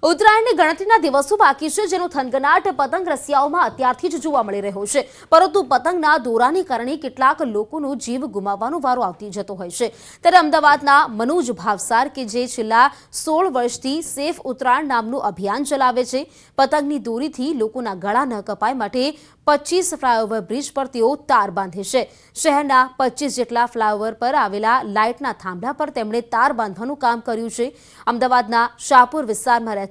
ઉત્તરાયણની ગણતરીના દિવસો બાકી છે, જેનો થનગનાટ પતંગ રસિયાઓમાં અત્યારથી જ જોવા મળી રહ્યો છે, પરંતુ પતંગના દોરાને કારણે કેટલાક લોકોનો જીવ ગુમાવવાનો વારો આવતી જતો હોય છે। ત્યારે અમદાવાદના મનોજ ભાવસાર કે જે છેલ્લા 16 વર્ષથી સેફ ઉત્તરાયણ નામનું અભિયાન ચલાવે છે, પતંગની દોરીથી લોકોના ગળા ન કપાય માટે 25 ફ્લાયઓવર બ્રિજ પર તેઓ તાર બાંધે છે। શહેરના 25 જેટલા ફ્લાયઓવર પર આવેલા લાઇટના થાંભલા પર તેમણે તાર બાંધવાનું કામ કર્યું છે। અમદાવાદના શાહપુર વિસ્તારમાં રહેતા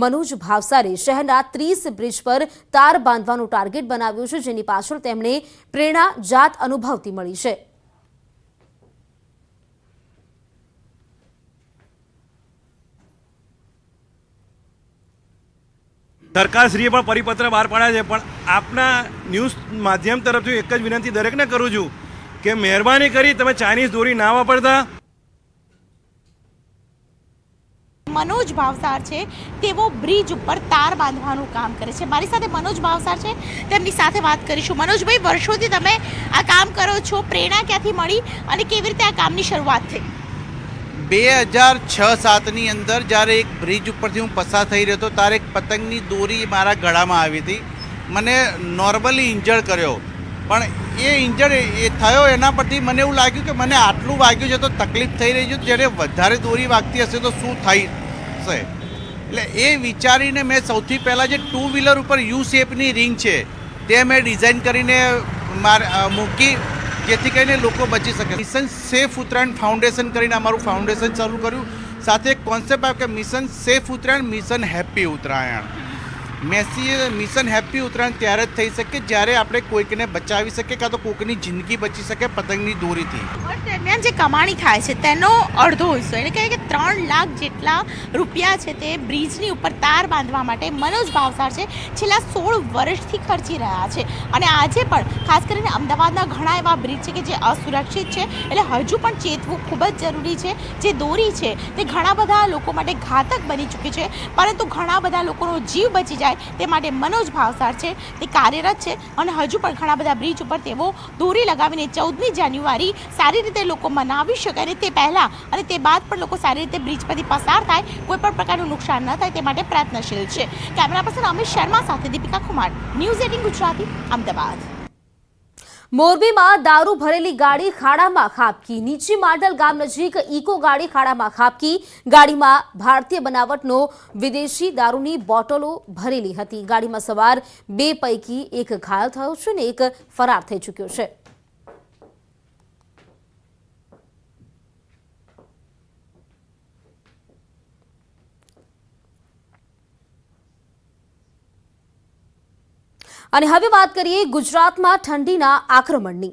મનોજ ભાવસારે શહેરના 30 બ્રિજ પર તાર બાંધવાનું ટાર્ગેટ બનાવ્યું છે, જેની પાછળ તેમને પ્રેરણા જાત અનુભવતી મળી છે। સરકારશ્રીએ પણ પરિપત્ર બહાર પાડ્યા છે, પણ આપના ન્યૂઝ માધ્યમ તરફથી એક જ વિનંતી દરેકને કરું છું કે મહેરબાની કરી તમે ચાઇનીઝ દોરી ના વાપરતા। मनोज भावसार છે તેઓ બ્રિજ ઉપર તાર બાંધવાનું કામ કરે છે। મારી સાથે મનોજ ભાવસાર છે, તેમની સાથે વાત કરીશું। મનોજભાઈ, વર્ષોથી તમે આ કામ કરો છો, પ્રેરણા ક્યાંથી મળી અને કેવી રીતે આ કામની શરૂઆત થઈ? 2006-07ની અંદર જ્યારે એક બ્રિજ ઉપરથી હું પસાર થઈ રહ્યો હતો ત્યારે એક પતંગની દોરી મારા ગળામાં આવી હતી। મને નોર્મલી ઇન્જર્ડ કર્યો, પણ એ ઇન્જર્ડ એ થયો એના પરથી મને એવું લાગ્યું કે મને આટલું વાગ્યું છે તો તકલીફ થઈ રહી છે, જ્યારે વધારે દોરી વાગતી હશે તો શું થશે। એટલે એ વિચારીને મેં સૌથી પહેલાં જે 2 વ્હીલર ઉપર યુ શેપની રિંગ છે તે મેં ડિઝાઇન કરીને મૂકી, જેથી કરીને લોકો બચી શકે। મિશન સેફ ઉત્તરાયણ ફાઉન્ડેશન કરીને અમારું ફાઉન્ડેશન શરૂ કર્યું। સાથે એક કોન્સેપ્ટ આવ્યો કે mission safe Uttarayan, mission happy Uttarayan. Mission happy Uttarayan ત્યારે જ થઈ શકે જ્યારે આપણે કોઈકને બચાવી શકીએ, કાં તો કોઈકની જિંદગી બચી શકે પતંગની દોરીથી। વર્ષ દરમિયાન જે કમાણી થાય છે તેનો અડધો હિસ્સો, એટલે કે 3 લાખ જેટલા રૂપિયા છે તે બ્રિજની ઉપર તાર બાંધવા માટે મનોજ ભાવસાર છે છેલ્લા 16 વર્ષથી ખર્ચી રહ્યા છે। અને આજે પણ ખાસ કરીને અમદાવાદના ઘણા એવા બ્રિજ છે કે જે અસુરક્ષિત છે, એટલે હજુ પણ ચેતવું ખૂબ જ જરૂરી છે। જે દોરી છે તે ઘણા બધા લોકો માટે ઘાતક બની ચૂકી છે, પરંતુ ઘણા બધા લોકોનો જીવ બચી જાય તે માટે મનોજ ભાવસાર છે તે કાર્યરત છે અને હજુ પણ ઘણા બધા બ્રિજ ઉપર તેઓ દોરી લગાવીને 14મી જાન્યુઆરી સારી રીતે લોકો મનાવી શકે અને તે પહેલાં અને તે બાદ પણ લોકો સારી રીતે બ્રિજ પરથી પસાર થાય, કોઈ પણ પ્રકારનું નુકસાન ન થાય તે માટે પ્રયત્નશીલ છે। કેમેરા પર્સન અમિત શર્મા સાથે દીપિકા કુમાર, ન્યૂઝ 18 ગુજરાતી, અમદાવાદ। મોરબીમાં દારૂ ભરેલી ગાડી ખાડામાં ખાબકી। નીચી માંડલ ગામ નજીક ઇકો ગાડી ખાડામાં ખાબકી। ગાડીમાં ભારતીય બનાવટનો વિદેશી દારૂની બોટલો ભરેલી હતી। ગાડીમાં સવાર 2 પૈકી એક ઘાયલ થયો છે અને એક ફરાર થઈ ચૂક્યો છે। અને હવે વાત કરીએ ગુજરાતમાં ઠંડીના આક્રમણની।